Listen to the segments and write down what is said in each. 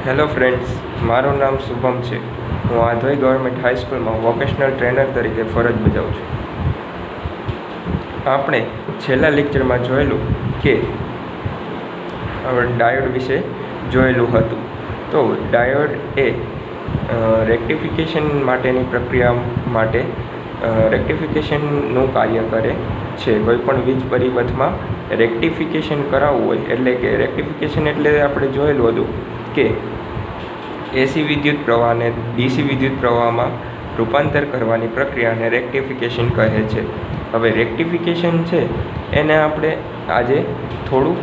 Hello friends, મારું નામ શુભમ છે. હું આધોઈ ગવર્મેન્ટ હાઈસ્કૂલમાં વોકેશનલ ટ્રેનર તરીકે ફરજ બજાવું છું. આપણે છેલ્લા લેક્ચરમાં જોયેલું કે ડાયોડ વિશે જોયેલું હતું. તો ડાયોડ એ રેક્ટિફિકેશન માટેની પ્રક્રિયા માટે રેક્ટિફિકેશનનું કાર્ય કરે છે. કોઈપણ વીજ પરિપથમાં રેક્ટિફિકેશન કરાવવું હોય એટલે કે રેક્ટિફિકેશન એટલે આપણે જોયેલું હતું કે એસી વિદ્યુત પ્રવાહને ડીસી વિદ્યુત પ્રવાહમાં રૂપાંતર કરવાની પ્રક્રિયાને રેક્ટિફિકેશન કહે છે. હવે રેક્ટિફિકેશન છે એને આપણે આજે થોડું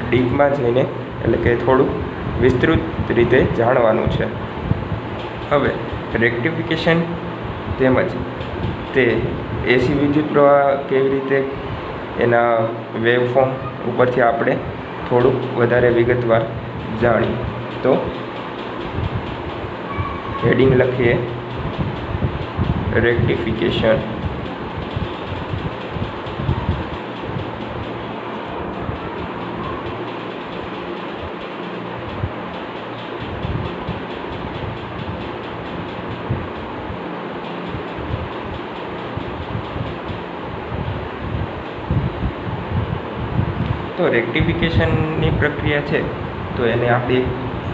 ડીપમાં જઈને એટલે કે થોડું વિસ્તૃત રીતે જાણવાનું છે. હવે રેક્ટિફિકેશન તેમજ તે એસી વિદ્યુત પ્રવાહ કેવી રીતે એના વેવફોર્મ ઉપરથી આપણે થોડુંક વધારે વિગતવાર જાણીએ. તો હેડિંગ લખીએ રેક્ટિફિકેશન. તો રેક્ટિફિકેશનની પ્રક્રિયા છે તો એને આપણે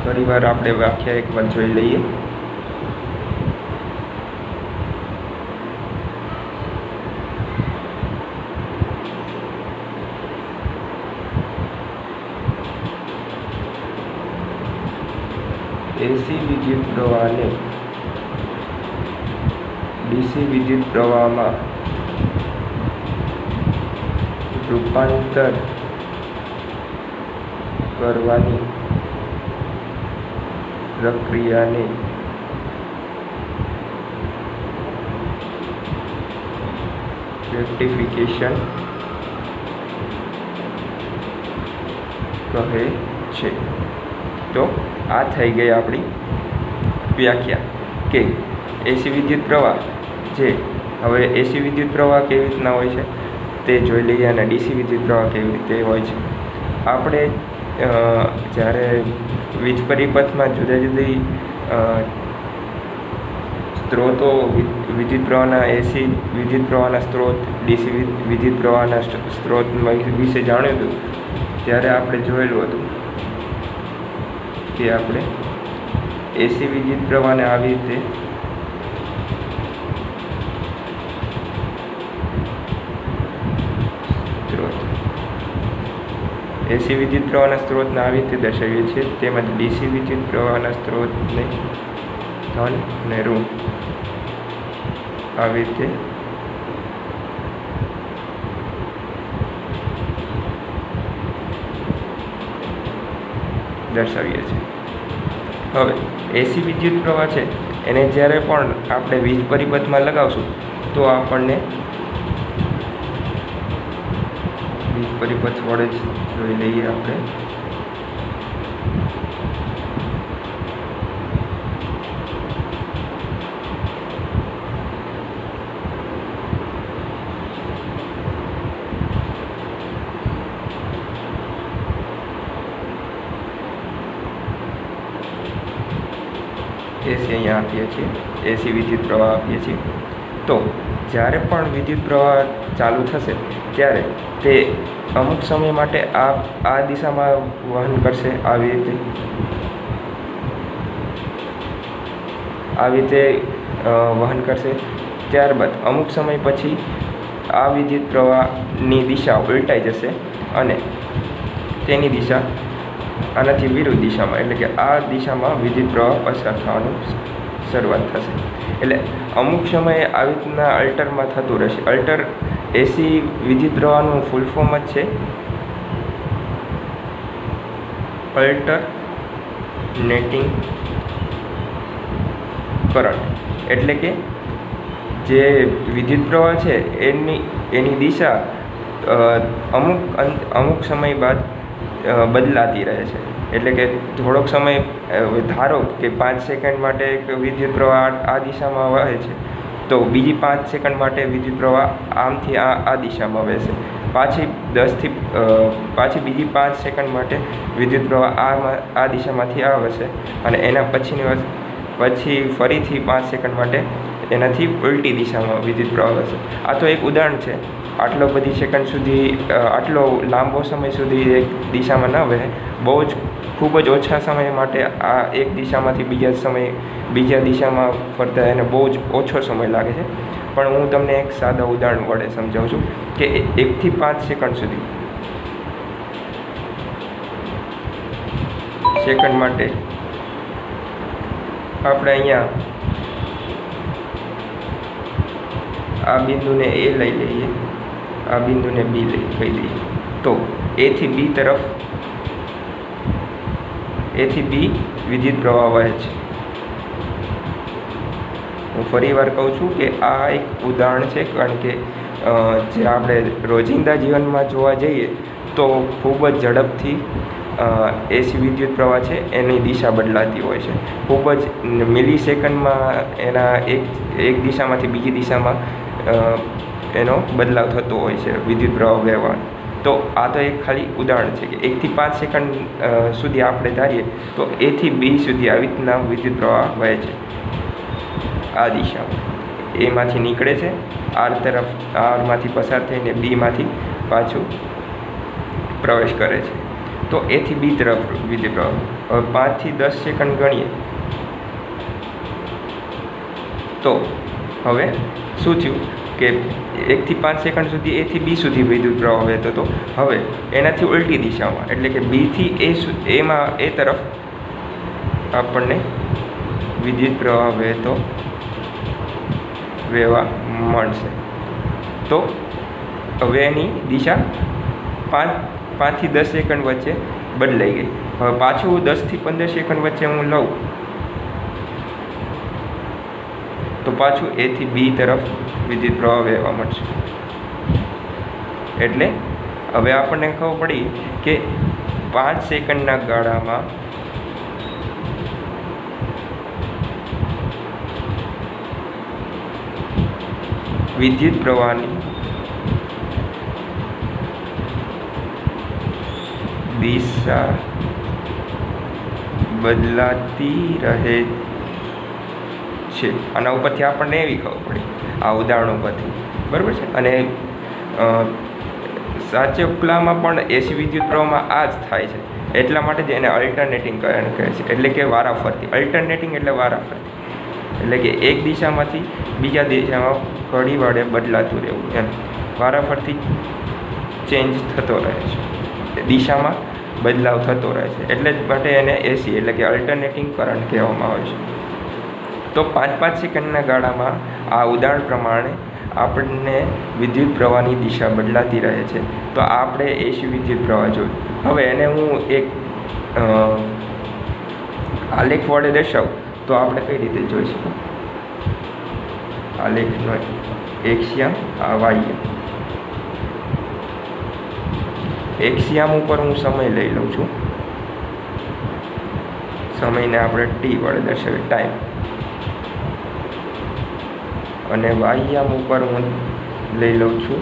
ફરીવાર આપણે વ્યાખ્યા એકવાર જોઈ લઈએ. એસી વિદ્યુત પ્રવાહને ડીસી વિદ્યુત પ્રવાહમાં રૂપાંતર કરવાની પ્રક્રિયાને રેક્ટિફિકેશન કહે છે. તો આ થઈ ગઈ આપણી વ્યાખ્યા કે એસી વિદ્યુત પ્રવાહ જે હવે એસી વિદ્યુત પ્રવાહ કેવી રીતના હોય છે તે જોઈ લઈએ અને ડીસી વિદ્યુત પ્રવાહ કેવી રીતે હોય છે. આપણે જ્યારે વીજ પરિપથમાં જુદા જુદી સ્ત્રોતો વિદ્યુત પ્રવાહના એસી વિદ્યુત પ્રવાહના સ્ત્રોત ડીસી વિદ્યુત પ્રવાહના સ્ત્રોત વિશે જાણ્યું હતું ત્યારે આપણે જોયેલું હતું કે આપણે એસી વિદ્યુત પ્રવાહને આવી રીતે એસી વિદ્યુત પ્રવાહના સ્ત્રોતને આવી રીતે દર્શાવીએ છીએ. તેમજ ડીસી વિદ્યુત પ્રવાહના સ્ત્રોતને ધન અને ઋણ આવી રીતે દર્શાવીએ છીએ. હવે એસી વિદ્યુત પ્રવાહ છે એને જ્યારે પણ આપણે વીજ પરિપથમાં લગાવશું તો આપણને વીજ પરિપથ વડે જ જોઈ લઈએ આપણે. એસી અહીંયા આપીએ છીએ, એસી વિદ્યુત પ્રવાહ આપીએ છીએ. તો જ્યારે પણ વિદ્યુત પ્રવાહ ચાલુ થશે ત્યારે તે અમુક સમય માટે આ દિશામાં વહન કરશે. આવી રીતે વહન કરશે. ત્યારબાદ અમુક સમય પછી આ વિદ્યુત પ્રવાહની દિશા ઉલટાઈ જશે અને તેની દિશા આનાથી વિરુદ્ધ દિશામાં એટલે કે આ દિશામાં વિદ્યુત પ્રવાહ પસાર થવાનું શરૂઆત થશે. એટલે અમુક સમયે આવી રીતના અલ્ટરમાં થતું રહેશે. અલ્ટર એસી વિદ્યુત પ્રવાહનું ફૂલ ફોર્મ જ છે અલ્ટરનેટિંગ કરંટ. એટલે કે જે વિદ્યુત પ્રવાહ છે એની દિશા અમુક સમય બાદ બદલાતી રહે છે. એટલે કે થોડોક સમય ધારો કે 5 સેકન્ડ માટે એક વિદ્યુત પ્રવાહ આ દિશામાં વહે છે તો બીજી 5 સેકન્ડ માટે વિદ્યુત પ્રવાહ આમથી આ દિશામાં વહેશે. પાછી 10 થી પાછી બીજી 5 સેકન્ડ માટે વિદ્યુત પ્રવાહ આ દિશામાંથી આવે છે અને એના પછી ફરીથી 5 સેકન્ડ માટે એનાથી ઉલટી દિશામાં વિદ્યુત પ્રવાહ હશે. આ તો એક ઉદાહરણ છે. આટલો બધી સેકન્ડ સુધી આટલો લાંબો સમય સુધી એક દિશામાં ન વહે. ખૂબ જ ઓછા સમય માટે આ એક દિશામાંથી બીજા દિશામાં ફરતા એને બહુ જ ઓછો સમય લાગે છે. પણ હું તમને એક સાદા ઉદાહરણ વડે સમજાવું છું કે 1 થી 5 સેકન્ડ સુધી સેકન્ડ માટે આપણે અહીંયા આ બિંદુને A લઈ લઈએ, આ બિંદુને B કહી દઈએ. તો A થી B વિદ્યુત પ્રવાહ વહે છે. હું ફરી વાર કહું છું કે આ એક ઉદાહરણ છે, કારણ કે જે આપણે રોજિંદા જીવનમાં જોવા જઈએ તો ખૂબ જ ઝડપથી એસી વિદ્યુત પ્રવાહ છે એની દિશા બદલાતી હોય છે. ખૂબ જ મિલી સેકન્ડમાં એના એક દિશામાંથી બીજી દિશામાં એનો બદલાવ થતો હોય છે વિદ્યુત પ્રવાહ વહેવાનો. તો આ તો એક ખાલી ઉદાહરણ છે કે 1 થી 5 સેકન્ડ સુધી આપણે ધારીએ તો A થી B સુધી આવી રીતના વિદ્યુત પ્રવાહ વહે છે. આ દિશામાં એમાંથી નીકળે છે, આરમાંથી પસાર થઈને બીમાંથી પાછું પ્રવેશ કરે છે. તો A થી B તરફ વિદ્યુત પ્રવાહ. હવે 5 થી 10 સેકન્ડ ગણીએ તો હવે શું થયું કે 1 થી 5 સેકન્ડ સુધી A થી B સુધી વિદ્યુત પ્રવાહ વહેતો હતો. હવે એનાથી ઉલટી દિશામાં એટલે કે B થી A તરફ આપણને વિદ્યુત પ્રવાહ વહેવા મળશે. તો હવે એની દિશા 5 થી 10 સેકન્ડ વચ્ચે બદલાઈ ગઈ. હવે પાછું 10 થી 15 સેકન્ડ વચ્ચે હું લઉં તો પાછું A થી B તરફ વિદ્યુત પ્રવાહ વહેવા મળશે. એટલે હવે આપણને ખબર પડી કે 5 સેકન્ડના ગાળામાં વિદ્યુત પ્રવાહની દિશા બદલાતી રહે છે. આના ઉપરથી આપણને એવી ખબર પડી આ ઉદાહરણો પરથી, બરાબર છે. અને સાચકલામાં પણ એસી વિદ્યુત પ્રવાહમાં આ જ થાય છે. એટલા માટે જ એને અલ્ટરનેટિંગ કરંટ કહે છે, એટલે કે વારાફરતી. અલ્ટરનેટિંગ એટલે વારાફરતી, એટલે કે એક દિશામાંથી બીજા દિશામાં ઘડી વાળે બદલાતું રહેવું, એમ વારાફરતી ચેન્જ થતો રહે છે, દિશામાં બદલાવ થતો રહે છે. એટલે જ માટે એને એસી એટલે કે અલ્ટરનેટિંગ કરંટ કહેવામાં આવે છે. તો 5 સેકન્ડના ગાળામાં આ ઉદાહરણ પ્રમાણે આપણને વિદ્યુત પ્રવાહની દિશા બદલાતી રહે છે. તો આપણે એસી વિદ્યુત પ્રવાહ જોયું. હવે એને હું એક આલેખ વડે દર્શાવું તો આપણે કઈ રીતે જોઈ શકીએ. આલેખનો એક્સિયમ, આ વાય. એક્સિયમ ઉપર હું સમય લઈ લઉં છું. સમયને આપણે ટી વડે દર્શાવીએ, ટાઈમ. અને વાયયામ ઉપર હું લઈ લઉં છું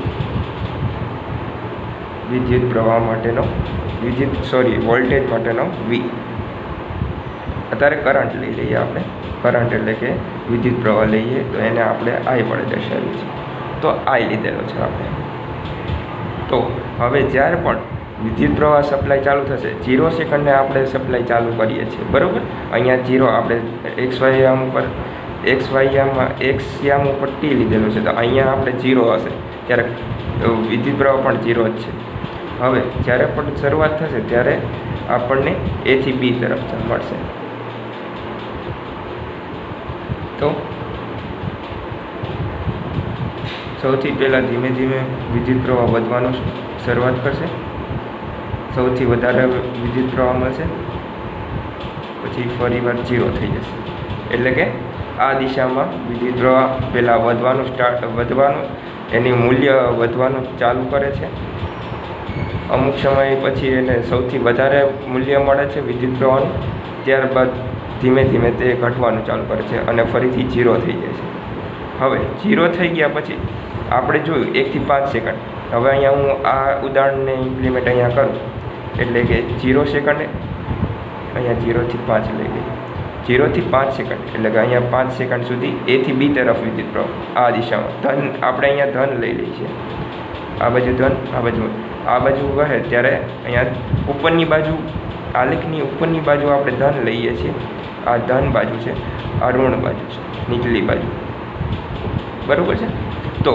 વિદ્યુત પ્રવાહ માટેનો વોલ્ટેજ માટેનો વી. અત્યારે કરંટ લઈ લઈએ આપણે. કરંટ એટલે કે વિદ્યુત પ્રવાહ લઈએ તો એને આપણે આઈ વડે દર્શાવીએ છીએ. તો આઈ લીધેલો છે આપણે. તો હવે જ્યારે પણ વિદ્યુત પ્રવાહ સપ્લાય ચાલુ થશે, 0 સેકન્ડને આપણે સપ્લાય ચાલુ કરીએ છીએ, બરાબર. અહીંયા 0 આપણે એક્સયામ ઉપર ટી લીધેલું છે, તો અહીંયા આપણે 0 હશે ત્યારે વિદ્યુત પ્રવાહ પણ 0 જ છે. હવે જ્યારે પણ શરૂઆત થશે ત્યારે આપણને A થી B તરફ મળશે. તો સૌથી પહેલાં ધીમે ધીમે વિદ્યુત પ્રવાહ વધવાનું શરૂઆત કરશે. સૌથી વધારે વિદ્યુત પ્રવાહ મળશે, પછી ફરીવાર 0 થઈ જશે. એટલે કે આ દિશામાં વિદ્યુત પ્રવાહ પહેલાં વધવાનું એની મૂલ્ય વધવાનું ચાલુ કરે છે. અમુક સમય પછી એને સૌથી વધારે મૂલ્ય મળે છે વિદ્યુત પ્રવાહનું. ત્યારબાદ ધીમે ધીમે તે ઘટવાનું ચાલુ કરે છે અને ફરીથી 0 થઈ જાય છે. હવે 0 થઈ ગયા પછી આપણે જોયું 1 થી 5 સેકન્ડ. હવે અહીંયા હું આ ઉદાહરણને ઇમ્પ્લિમેન્ટ અહીંયા કરું એટલે કે 0 સેકન્ડ અહીંયા 0 થી 5 લઈ લઈએ 0 થી 5 સેકન્ડ એટલે કે અહીંયા 5 સેકન્ડ સુધી A થી B તરફ વિદ્યુત પ્રવાહ આ દિશામાં ધન આપણે અહીંયા ધન લઈ લઈએ છીએ આ બાજુ ધન આ બાજુ વહે ત્યારે અહીંયા ઉપરની બાજુ આલેખની ઉપરની બાજુ આપણે ધન લઈએ છીએ આ ધન બાજુ છે આ ઋણ બાજુ છે નીચલી બાજુ બરાબર છે તો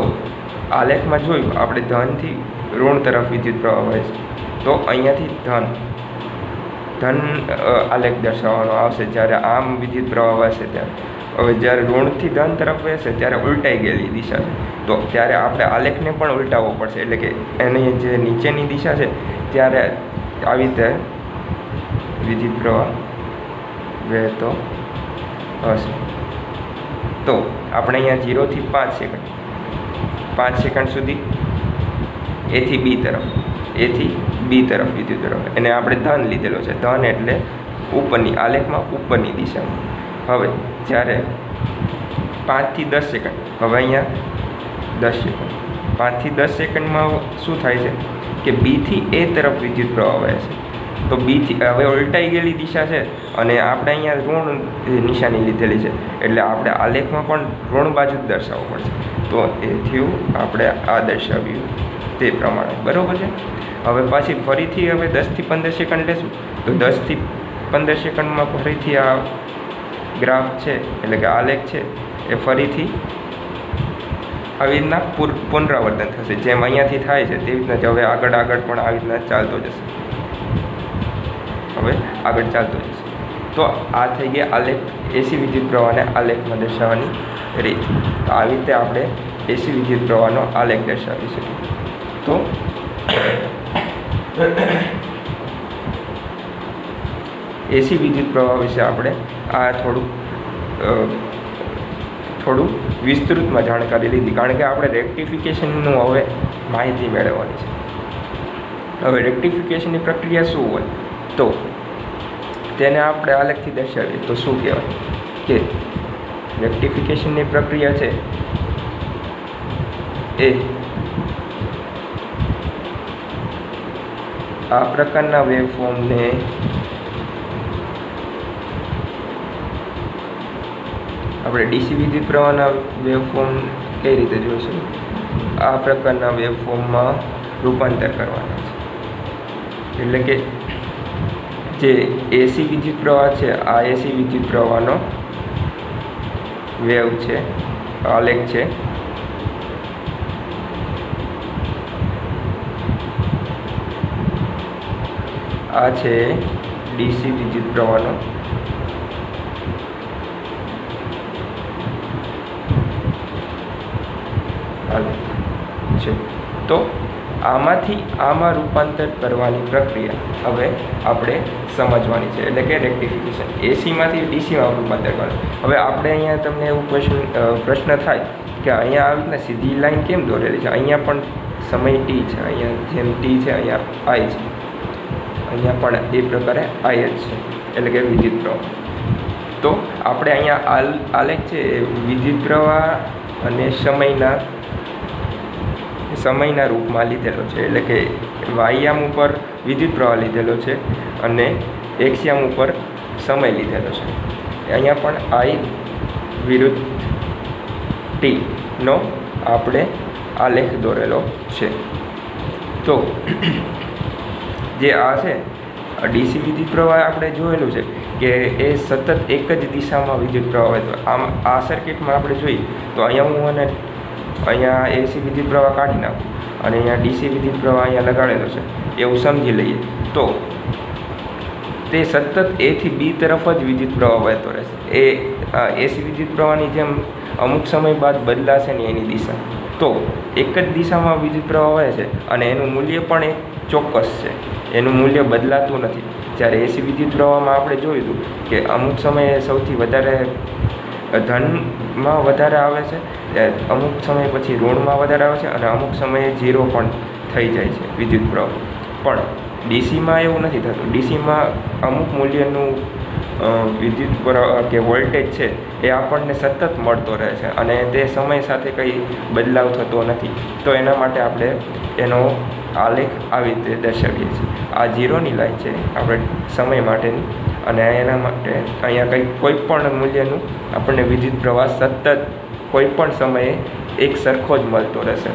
આલેખમાં જોયું આપણે ધનથી ઋણ તરફ વિદ્યુત પ્રવાહ વહે છે તો અહીંયાથી ધન આલેખ દર્શાવવાનો આવશે જ્યારે આમ વિદ્યુત પ્રવાહ વહેશે ત્યારે હવે જ્યારે ઋણથી ધન તરફ વહેશે ત્યારે ઉલટાઈ ગયેલી દિશા છે તો ત્યારે આપણે આલેખને પણ ઉલટાવવો પડશે એટલે કે એની જે નીચેની દિશા છે ત્યારે આવી રીતે વિદ્યુત પ્રવાહ વહેતો હશે તો આપણે અહીંયા 0 થી 5 સેકન્ડ સુધી A થી B તરફ વિદ્યુત પ્રવાહ એને આપણે ધન લીધેલો છે ધન એટલે ઉપરની આલેખમાં ઉપરની દિશામાં હવે જ્યારે 5 થી 10 સેકન્ડ હવે અહીંયા 10 સેકન્ડ 5 થી 10 સેકન્ડમાં શું થાય છે કે B થી A તરફ વિદ્યુત પ્રવાહ વહે છે તો B થી હવે ઉલટાઈ ગયેલી દિશા છે અને આપણે અહીંયા ઋણ નિશાની લીધેલી છે એટલે આપણે આલેખમાં પણ ઋણ બાજુ જ દર્શાવવું પડશે તો એથી આપણે આ દર્શાવ્યું તે પ્રમાણે બરાબર છે હવે પાછી ફરીથી હવે 10 થી 15 સેકન્ડ લેશું તો 10 થી 15 સેકન્ડમાં ફરીથી આ ગ્રાફ છે એટલે કે આલેખ છે એ ફરીથી આવી રીતના પુનરાવર્તન થશે જેમ અહીંયાથી થાય છે તેવી રીતના જ હવે આગળ પણ આવી રીતના ચાલતો જશે હવે આગળ ચાલતો જશે તો આ થઈ ગયા આલેખ એસી વિદ્યુત પ્રવાહને આલેખમાં દર્શાવવાની રીત તો આવી રીતે આપણે એસી વિદ્યુત પ્રવાહનો આલેખ દર્શાવી શકીએ તો એસી વિદ્યુત પ્રવાહ વિશે આપણે આ થોડું વિસ્તૃતમાં જાણકારી લીધી કારણ કે આપણે રેક્ટિફિકેશનનું હવે માહિતી મેળવવાની છે હવે રેક્ટિફિકેશનની પ્રક્રિયા શું હોય તો તેને આપણે આલેખથી દર્શાવીએ તો શું કહેવાય કે રેક્ટિફિકેશનની પ્રક્રિયા છે એ આ પ્રકારના વેવફોર્મને આપણે ડીસી વિદ્યુત પ્રવાહના વેવફોર્મ કઈ રીતે જોઈશું આ પ્રકારના વેવફોર્મમાં રૂપાંતર કરવાના છે એટલે કે જે એસી વિદ્યુત પ્રવાહ છે આ એસી વિદ્યુત પ્રવાહનો વેવ છે આલેખ છે આ છે ડીસી વિદ્યુત પ્રવાહનો આલેખ છે તો આમાંથી આમાં રૂપાંતર કરવાની પ્રક્રિયા હવે આપણે સમજવાની છે એટલે કે રેક્ટિફિકેશન એસીમાંથી ડીસીમાં રૂપાંતર કરવાનું હવે આપણે અહીંયા તમને એવું પ્રશ્ન થાય કે અહીંયા આવી રીતના સીધી લાઈન કેમ દોરેલી છે અહીંયા પણ સમય ટી છે અહીંયા જેમ ટી છે અહીંયા આઈ છે અહીંયા પણ એ પ્રકારે આઈ જ છે એટલે કે વિદ્યુત પ્રવાહ તો આપણે અહીંયા આલેખ છે એ વિદ્યુત પ્રવાહ અને સમયના રૂપમાં લીધેલો છે એટલે કે વાયયામ ઉપર વિદ્યુત પ્રવાહ લીધેલો છે અને એક્સયામ ઉપર સમય લીધેલો છે અહીંયા પણ આઈ વિરુદ્ધ ટીનો આપણે આલેખ દોરેલો છે તો જે આ છે ડીસી વિદ્યુત પ્રવાહ આપણે જોયેલું છે કે એ સતત એક જ દિશામાં વિદ્યુત પ્રવાહ હોય તો આમ આ સર્કિટમાં આપણે જોઈએ તો અહીંયા એસી વિદ્યુત પ્રવાહ કાઢી નાખું અને અહીંયા ડીસી વિદ્યુત પ્રવાહ અહીંયા લગાડેલો છે એવું સમજી લઈએ તો તે સતત એથી બી તરફ જ વિદ્યુત પ્રવાહ વહેતો રહેશે એ એસી વિદ્યુત પ્રવાહની જેમ અમુક સમય બાદ બદલાશે ને એની દિશા તો એક જ દિશામાં વિદ્યુત પ્રવાહ વહે છે અને એનું મૂલ્ય પણ એક ચોક્કસ છે એનું મૂલ્ય બદલાતું નથી જ્યારે એસી વિદ્યુત પ્રવાહમાં આપણે જોયું હતું કે અમુક સમયે સૌથી વધારે ધનમાં વધારે આવે છે અમુક સમય પછી ઋણમાં વધારે આવે છે અને અમુક સમયે 0 પણ થઈ જાય છે વિદ્યુત પ્રવાહ પણ ડીસીમાં એવું નથી થતું ડીસીમાં અમુક મૂલ્યનું વિદ્યુત પ્રવાહ કે વોલ્ટેજ છે એ આપણને સતત મળતો રહે છે અને તે સમય સાથે કંઈ બદલાવ થતો નથી. તો એના માટે આપણે એનો આલેખ આવી રીતે દર્શાવીએ છીએ. આ 0ની લાઈન છે આપણે સમય માટેની, અને એના માટે અહીંયા કંઈ કોઈ પણ મૂલ્યનું આપણને વિદ્યુત પ્રવાહ સતત કોઈ પણ સમયે એક સરખો જ મળતો રહેશે,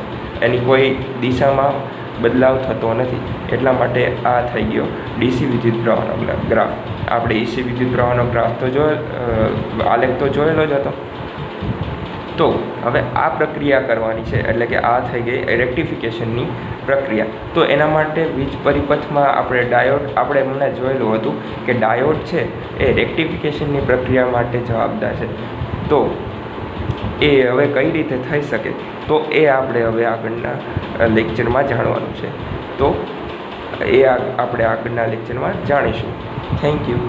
એની કોઈ દિશામાં બદલાવ થતો નથી. એટલા માટે આ થઈ ગયો ડીસી વિદ્યુત પ્રવાહનો ગ્રાફ. આપણે એસી વિદ્યુત પ્રવાહનો ગ્રાફ તો આલેખ તો જોયેલો જ હતો. તો હવે આ પ્રક્રિયા કરવાની છે, એટલે કે આ થઈ ગઈ રેક્ટિફિકેશનની પ્રક્રિયા. તો એના માટે વીજ પરિપથમાં આપણે હમણાં જોયેલું હતું કે ડાયોડ છે એ રેક્ટિફિકેશનની પ્રક્રિયા માટે જવાબદાર છે. તો એ હવે કઈ રીતે થઈ શકે, તો એ આપણે હવે આગળના લેક્ચરમાં જાણવાનું છે. તો એ આપણે આગળના લેક્ચરમાં જાણીશું. Thank you.